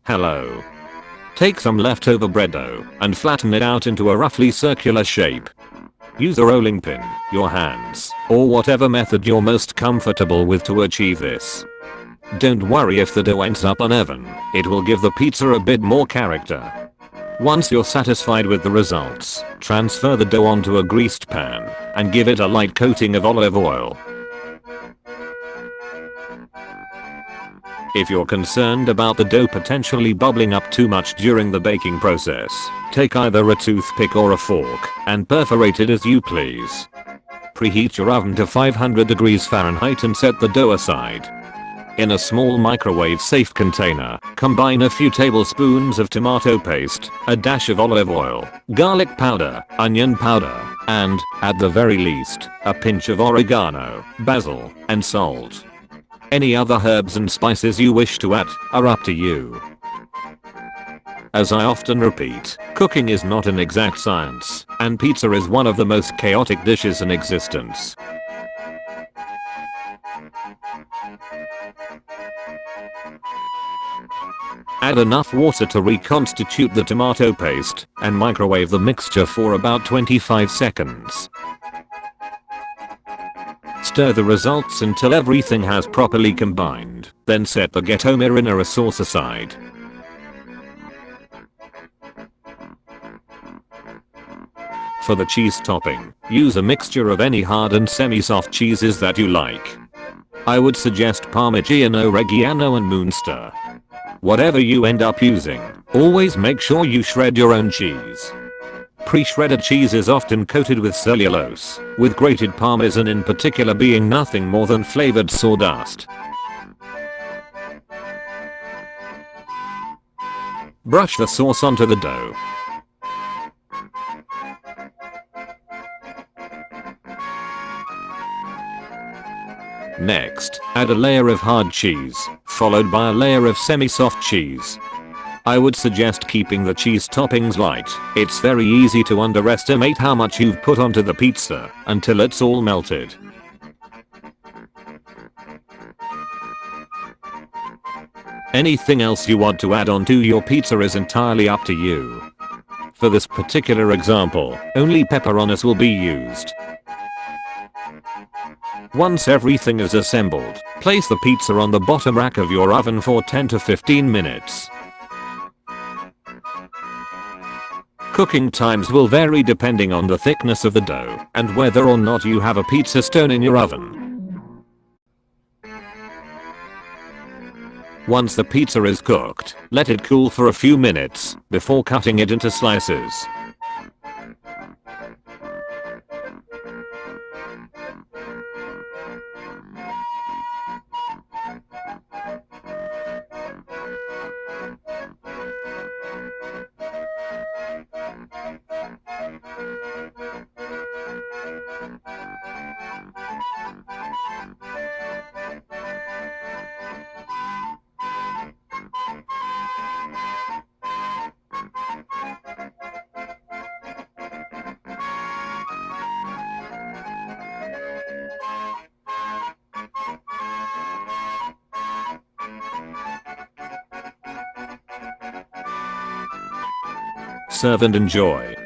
Hello. Take some leftover bread dough and flatten it out into a roughly circular shape. Use a rolling pin, your hands, or whatever method you're most comfortable with to achieve this. Don't worry if the dough ends up uneven, it will give the pizza a bit more character. Once you're satisfied with the results, transfer the dough onto a greased pan and give it a light coating of olive oil. If you're concerned about the dough potentially bubbling up too much during the baking process, take either a toothpick or a fork and perforate it as you please. Preheat your oven to 500 degrees Fahrenheit and set the dough aside. In a small microwave-safe container, combine a few tablespoons of tomato paste, a dash of olive oil, garlic powder, onion powder, and, at the very least, a pinch of oregano, basil, and salt. Any other herbs and spices you wish to add are up to you. As I often repeat, cooking is not an exact science, and pizza is one of the most chaotic dishes in existence. Add enough water to reconstitute the tomato paste and microwave the mixture for about 25 seconds. Stir the results until everything has properly combined, then set the ghetto marinara sauce aside. For the cheese topping, use a mixture of any hard and semi-soft cheeses that you like. I would suggest Parmigiano-Reggiano and Muenster. Whatever you end up using, always make sure you shred your own cheese. Pre-shredded cheese is often coated with cellulose, with grated parmesan in particular being nothing more than flavored sawdust. Brush the sauce onto the dough. Next, add a layer of hard cheese, followed by a layer of semi-soft cheese. I would suggest keeping the cheese toppings light. It's very easy to underestimate how much you've put onto the pizza until it's all melted. Anything else you want to add onto your pizza is entirely up to you. For this particular example, only pepperonis will be used. Once everything is assembled, place the pizza on the bottom rack of your oven for 10 to 15 minutes. Cooking times will vary depending on the thickness of the dough and whether or not you have a pizza stone in your oven. Once the pizza is cooked, let it cool for a few minutes before cutting it into slices. Serve and enjoy.